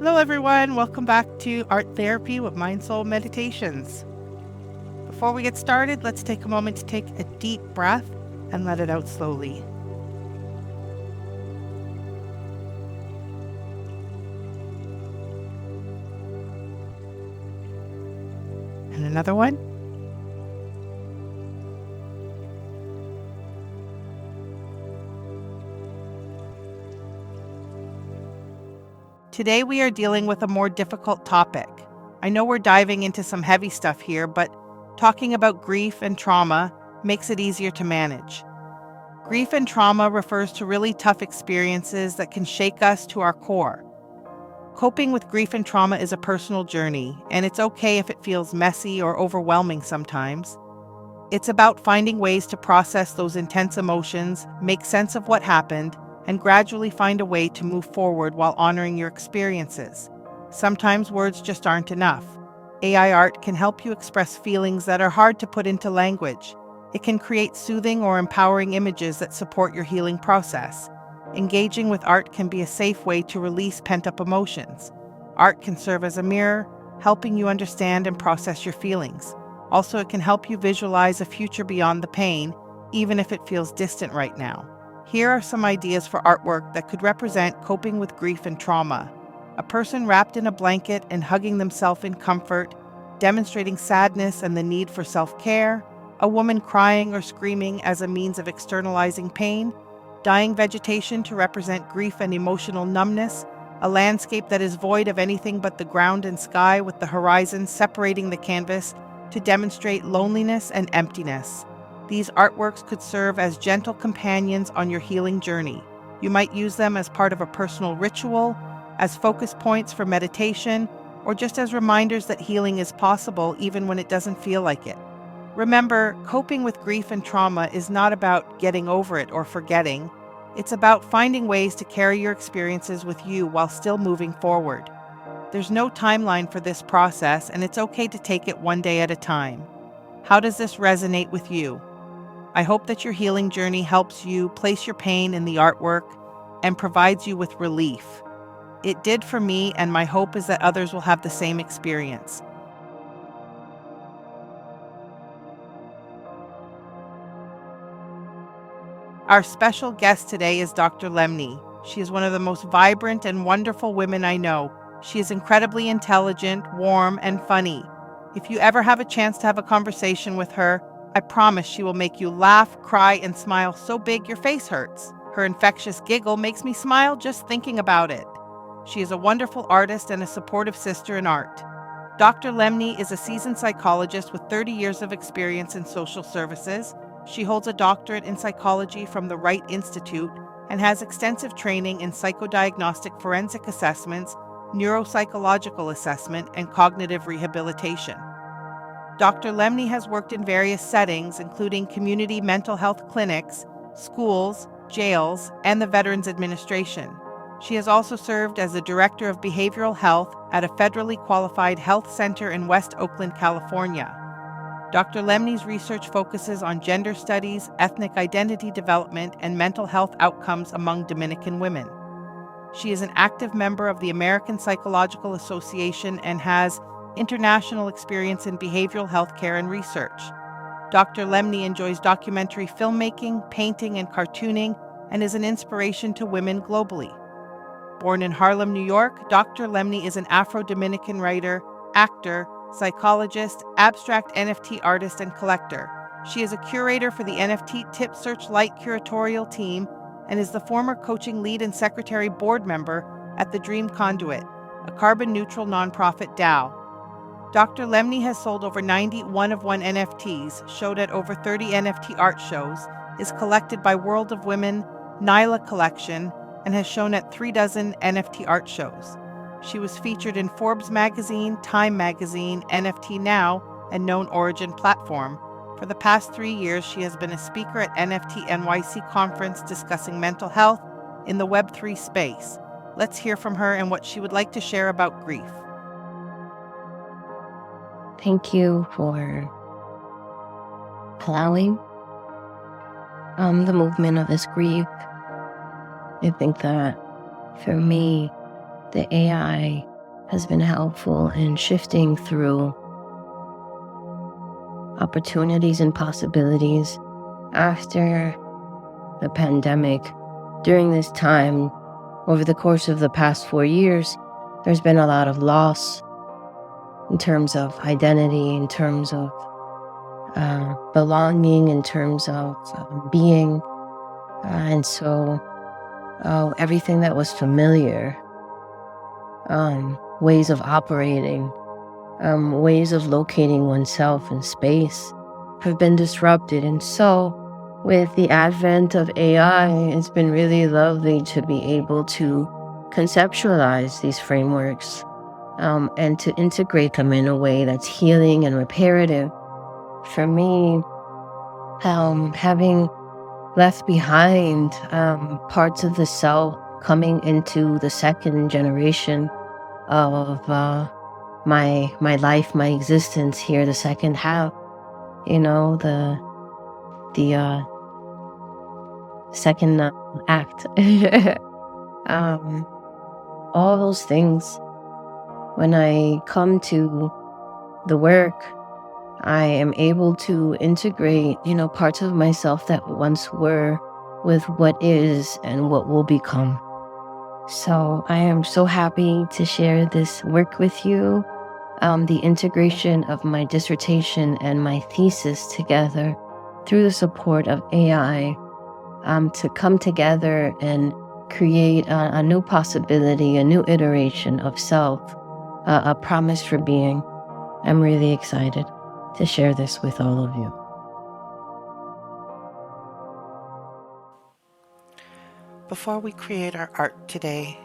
Hello, everyone. Welcome back to Art Therapy with MindSoul Meditations. Before we get started, let's take a moment to take a deep breath and let it out slowly. And another one. Today we are dealing with a more difficult topic. I know we're diving into some heavy stuff here, but talking about grief and trauma makes it easier to manage. Grief and trauma refers to really tough experiences that can shake us to our core. Coping with grief and trauma is a personal journey, and it's okay if it feels messy or overwhelming sometimes. It's about finding ways to process those intense emotions, make sense of what happened, and gradually find a way to move forward while honoring your experiences. Sometimes words just aren't enough. AI art can help you express feelings that are hard to put into language. It can create soothing or empowering images that support your healing process. Engaging with art can be a safe way to release pent-up emotions. Art can serve as a mirror, helping you understand and process your feelings. Also, it can help you visualize a future beyond the pain, even if it feels distant right now. Here are some ideas for artwork that could represent coping with grief and trauma. A person wrapped in a blanket and hugging themselves in comfort, demonstrating sadness and the need for self-care. A woman crying or screaming as a means of externalizing pain. Dying vegetation to represent grief and emotional numbness. A landscape that is void of anything but the ground and sky, with the horizon separating the canvas to demonstrate loneliness and emptiness. These artworks could serve as gentle companions on your healing journey. You might use them as part of a personal ritual, as focus points for meditation, or just as reminders that healing is possible even when it doesn't feel like it. Remember, coping with grief and trauma is not about getting over it or forgetting. It's about finding ways to carry your experiences with you while still moving forward. There's no timeline for this process, and it's okay to take it one day at a time. How does this resonate with you? I hope that your healing journey helps you place your pain in the artwork and provides you with relief. It did for me, and my hope is that others will have the same experience. Our special guest today is Dr. Lemny. She is one of the most vibrant and wonderful women I know. She is incredibly intelligent, warm, and funny. If you ever have a chance to have a conversation with her, I promise she will make you laugh, cry, and smile so big your face hurts. Her infectious giggle makes me smile just thinking about it. She is a wonderful artist and a supportive sister in art. Dr. Lemny is a seasoned psychologist with 30 years of experience in social services. She holds a doctorate in psychology from the Wright Institute and has extensive training in psychodiagnostic forensic assessments, neuropsychological assessment, and cognitive rehabilitation. Dr. Lemny has worked in various settings, including community mental health clinics, schools, jails, and the Veterans Administration. She has also served as the Director of Behavioral Health at a federally qualified health center in West Oakland, California. Dr. Lemny's research focuses on gender studies, ethnic identity development, and mental health outcomes among Dominican women. She is an active member of the American Psychological Association and has international experience in behavioral health care and research. Dr. Lemny enjoys documentary filmmaking, painting, and cartooning, and is an inspiration to women globally. Born in Harlem, New York, Dr. Lemny is an Afro-Dominican writer, actor, psychologist, abstract NFT artist, and collector. She is a curator for the NFT Tip Searchlight curatorial team and is the former coaching lead and secretary board member at the Dream Conduit, a carbon-neutral nonprofit DAO. Dr. Lemny has sold over 90 one-of-one NFTs, showed at over 30 NFT art shows, is collected by World of Women, Nyla Collection, and has shown at 36 NFT art shows. She was featured in Forbes magazine, Time magazine, NFT Now, and Known Origin platform. For the past 3 years, she has been a speaker at NFT NYC conference discussing mental health in the Web3 space. Let's hear from her and what she would like to share about grief. Thank you for allowing the movement of this grief. I think that for me, the AI has been helpful in shifting through opportunities and possibilities after the pandemic. During this time, over the course of the past 4 years, there's been a lot of loss in terms of identity, in terms of belonging, in terms of being. And so everything that was familiar, ways of operating, ways of locating oneself in space have been disrupted. And so with the advent of AI, it's been really lovely to be able to conceptualize these frameworks and to integrate them in a way that's healing and reparative. For me, having left behind parts of the self coming into the second generation of my life, my existence here, the second half, the second act. All those things, when I come to the work, I am able to integrate, parts of myself that once were with what is and what will become. So I am so happy to share this work with you, the integration of my dissertation and my thesis together through the support of AI, to come together and create a new possibility, a new iteration of self, a promise for being. I'm really excited to share this with all of you. Before we create our art today,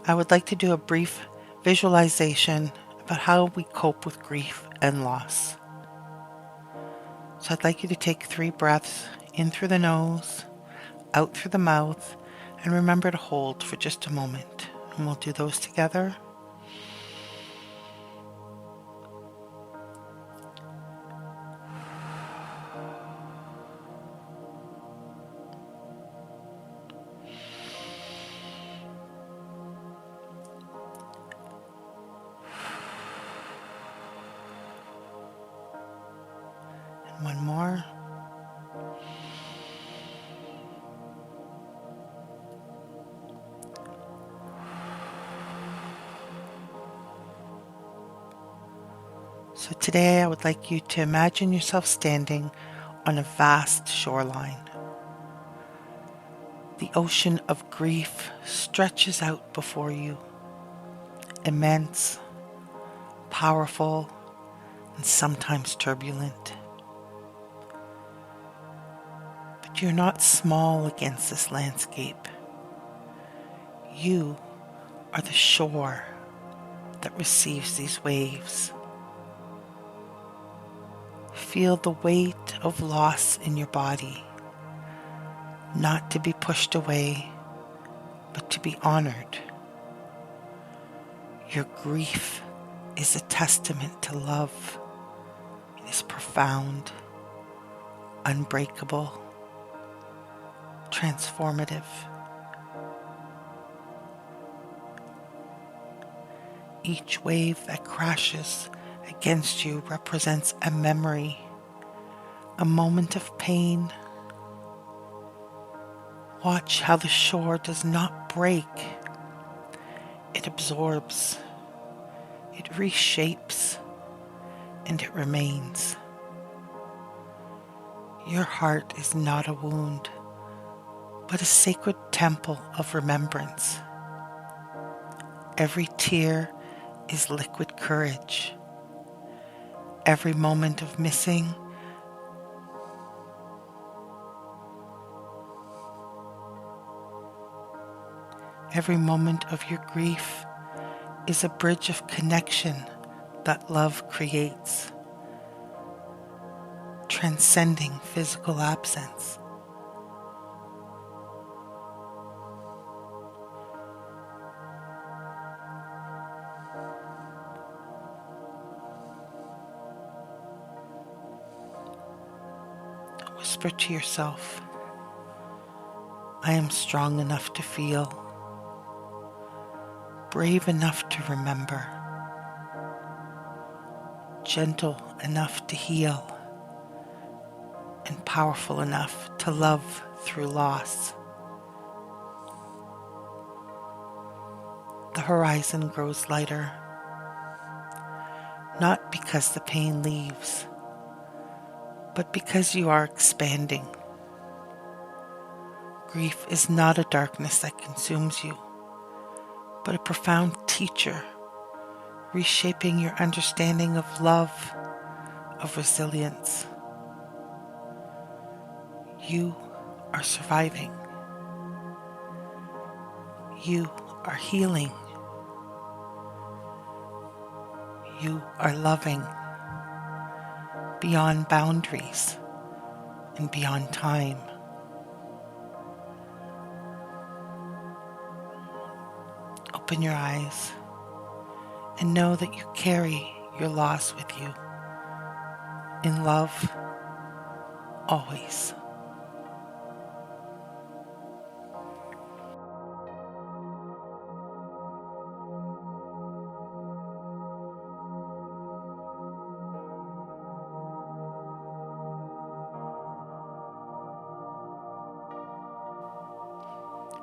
I would like to do a brief visualization about how we cope with grief and loss. So I'd like you to take 3 breaths in through the nose, out through the mouth, and remember to hold for just a moment. And we'll do those together. And one more. So today I would like you to imagine yourself standing on a vast shoreline. The ocean of grief stretches out before you, immense, powerful, and sometimes turbulent. But you're not small against this landscape. You are the shore that receives these waves. Feel the weight of loss in your body, not to be pushed away, but to be honored. Your grief is a testament to love. It is profound, unbreakable, transformative. Each wave that crashes against you represents a memory, a moment of pain. Watch how the shore does not break. It absorbs, it reshapes, and it remains. Your heart is not a wound, but a sacred temple of remembrance. Every tear is liquid courage. Every moment of missing every moment of your grief is a bridge of connection that love creates, transcending physical absence. Whisper to yourself, I am strong enough to feel. brave enough to remember, gentle enough to heal, and powerful enough to love through loss. The horizon grows lighter, not because the pain leaves, but because you are expanding. Grief is not a darkness that consumes you, but a profound teacher, reshaping your understanding of love, of resilience. You are surviving. You are healing. You are loving beyond boundaries and beyond time. Open your eyes and know that you carry your loss with you. In love, always.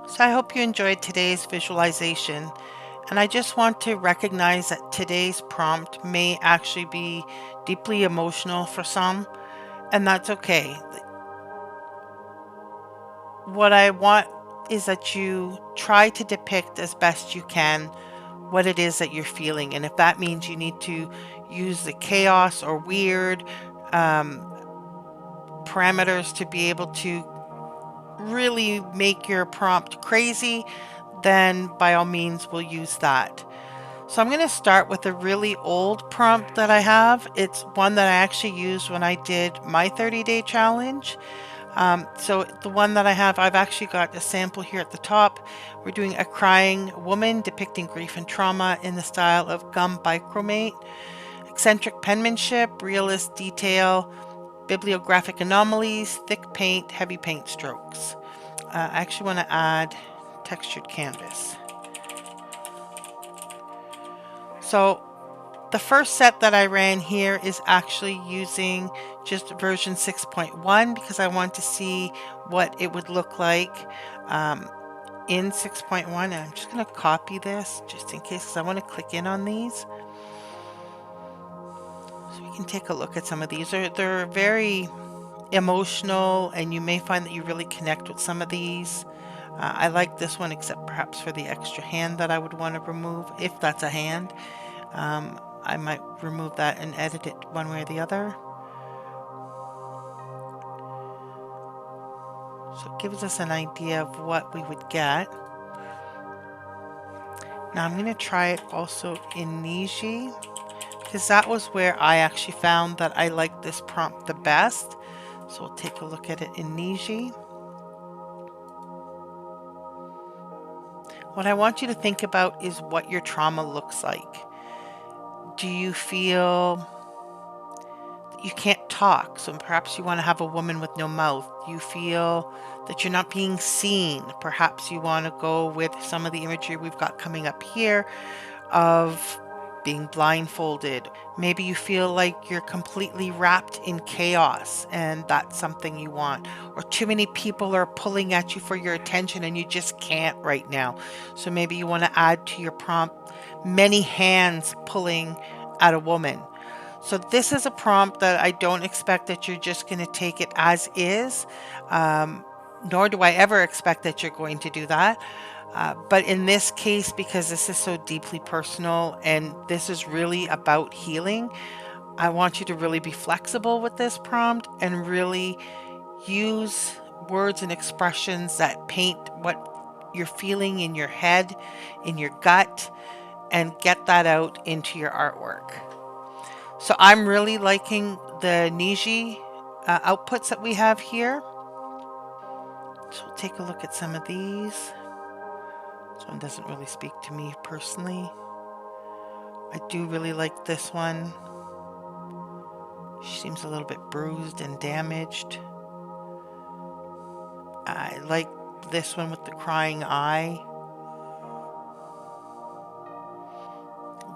So I hope you enjoyed today's visualization. And I just want to recognize that today's prompt may actually be deeply emotional for some, and that's okay. What I want is that you try to depict as best you can what it is that you're feeling. And if that means you need to use the chaos or weird um, parameters to be able to really make your prompt crazy, then by all means we'll use that. So I'm going to start with a really old prompt that I have. It's one that I actually used when I did my 30-day challenge. So the one that I have, I've actually got a sample here at the top. We're doing a crying woman depicting grief and trauma in the style of gum bichromate. Eccentric penmanship, realist detail, bibliographic anomalies, thick paint, heavy paint strokes. I actually want to add textured canvas. So the first set that I ran here is actually using just version 6.1 because I want to see what it would look like in 6.1. And I'm just going to copy this just in case because I want to click in on these. So we can take a look at some of these. They're very emotional, and you may find that you really connect with some of these. I like this one, except perhaps for the extra hand that I would want to remove, if that's a hand. I might remove that and edit it one way or the other. So it gives us an idea of what we would get. Now I'm going to try it also in Niji, because that was where I actually found that I liked this prompt the best. So we'll take a look at it in Niji. What I want you to think about is what your trauma looks like. Do you feel that you can't talk? So perhaps you want to have a woman with no mouth. Do you feel that you're not being seen? Perhaps you want to go with some of the imagery we've got coming up here of being blindfolded. Maybe you feel like you're completely wrapped in chaos and that's something you want. Or too many people are pulling at you for your attention and you just can't right now. So maybe you want to add to your prompt many hands pulling at a woman. So this is a prompt that I don't expect that you're just going to take it as is, nor do I ever expect that you're going to do that. But in this case, because this is so deeply personal and this is really about healing, I want you to really be flexible with this prompt and really use words and expressions that paint what you're feeling in your head, in your gut, and get that out into your artwork. So I'm really liking the Niji outputs that we have here. So we'll take a look at some of these. This one doesn't really speak to me personally. I do really like this one. She seems a little bit bruised and damaged. I like this one with the crying eye.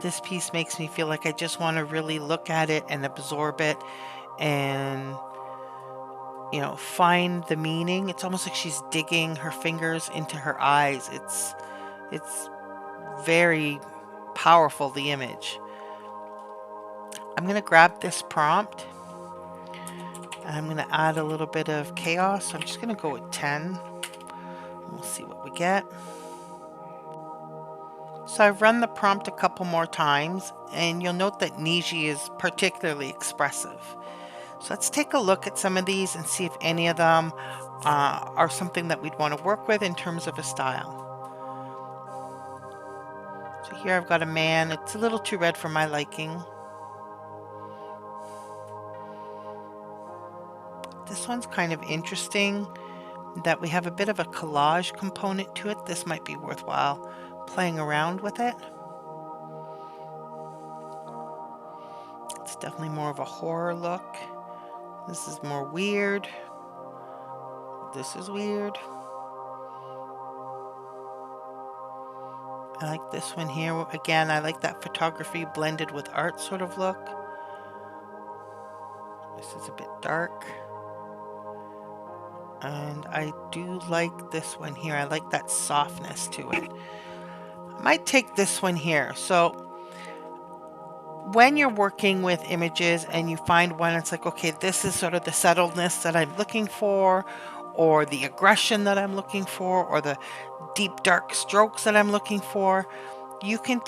This piece makes me feel like I just want to really look at it and absorb it and, find the meaning. It's almost like she's digging her fingers into her eyes. It's very powerful, the image. I'm going to grab this prompt and I'm going to add a little bit of chaos. So I'm just going to go with 10. We'll see what we get. So I've run the prompt a couple more times, and you'll note that Niji is particularly expressive. So let's take a look at some of these and see if any of them are something that we'd want to work with in terms of a style. So here I've got a man. It's a little too red for my liking. This one's kind of interesting that we have a bit of a collage component to it. This might be worthwhile playing around with it. It's definitely more of a horror look. This is more weird. This is weird. I like this one here. Again, I like that photography blended with art sort of look. This is a bit dark. And I do like this one here. I like that softness to it. I might take this one here. So when you're working with images and you find one, it's like, okay, this is sort of the settledness that I'm looking for, or the aggression that I'm looking for, or the deep dark strokes that I'm looking for, you can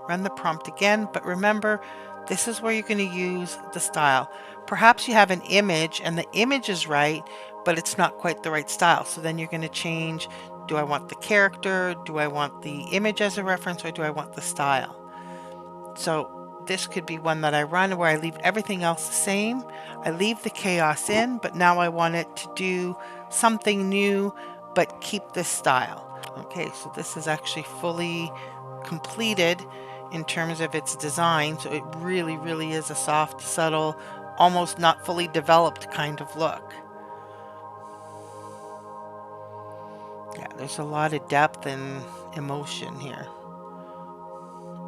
run the prompt again, but remember, this is where you're going to use the style. Perhaps you have an image and the image is right, but it's not quite the right style. So then you're going to change, do I want the character? Do I want the image as a reference, or do I want the style? So this could be one that I run where I leave everything else the same. I leave the chaos in, but now I want it to do something new, but keep this style. Okay, so this is actually fully completed in terms of its design. So it really, really is a soft, subtle, almost not fully developed kind of look. Yeah, there's a lot of depth and emotion here.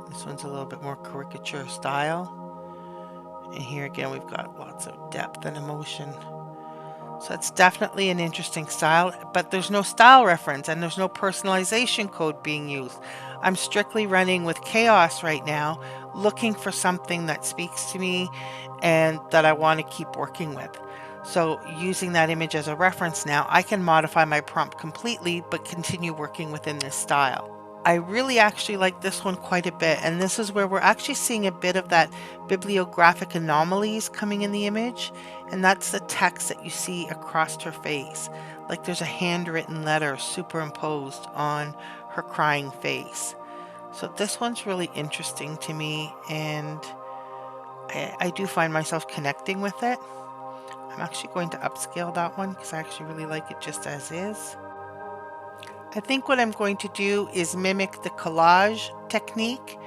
This one's a little bit more caricature style. And here again, we've got lots of depth and emotion. So it's definitely an interesting style, but there's no style reference and there's no personalization code being used. I'm strictly running with chaos right now, looking for something that speaks to me and that I want to keep working with. So using that image as a reference now, I can modify my prompt completely, but continue working within this style. I really actually like this one quite a bit, and this is where we're actually seeing a bit of that bibliographic anomalies coming in the image, and that's the text that you see across her face. Like there's a handwritten letter superimposed on her crying face. So this one's really interesting to me, and I do find myself connecting with it. I'm actually going to upscale that one because I actually really like it just as is. I think what I'm going to do is mimic the collage technique,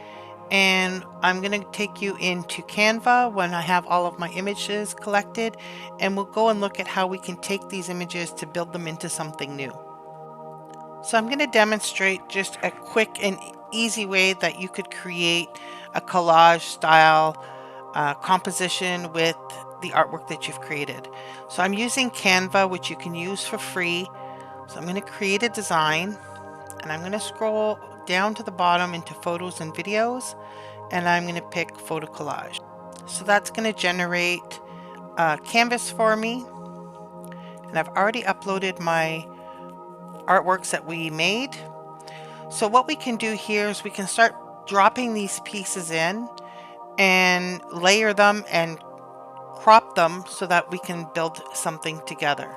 and I'm going to take you into Canva when I have all of my images collected, and we'll go and look at how we can take these images to build them into something new. So I'm going to demonstrate just a quick and easy way that you could create a collage style composition with the artwork that you've created. So I'm using Canva, which you can use for free. So I'm going to create a design, and I'm going to scroll down to the bottom into photos and videos, and I'm going to pick photo collage. So that's going to generate a canvas for me, and I've already uploaded my artworks that we made. So what we can do here is we can start dropping these pieces in and layer them and crop them so that we can build something together.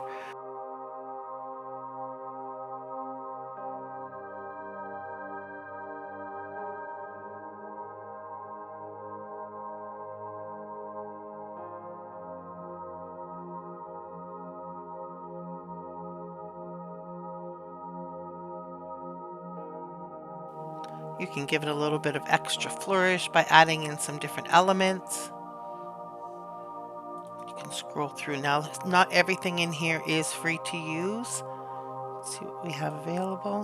You can give it a little bit of extra flourish by adding in some different elements. You can scroll through. Now, not everything in here is free to use. Let's see what we have available.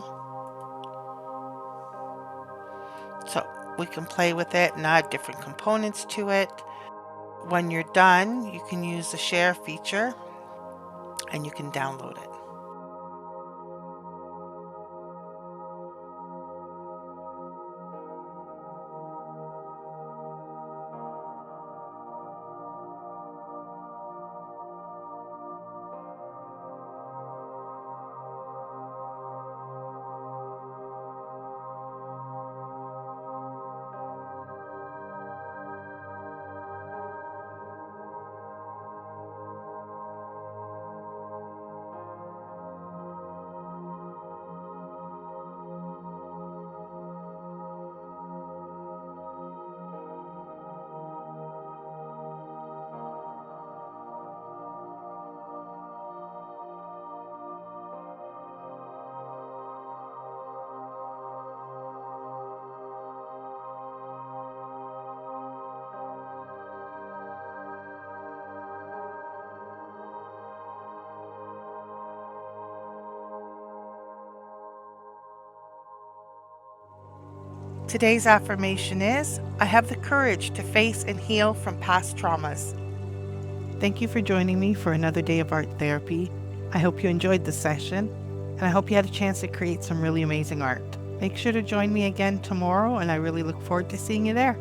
So We can play with it and add different components to it. When you're done, you can use the share feature and you can download it. Today's affirmation is, I have the courage to face and heal from past traumas. Thank you for joining me for another day of art therapy. I hope you enjoyed the session, and I hope you had a chance to create some really amazing art. Make sure to join me again tomorrow, and I really look forward to seeing you there.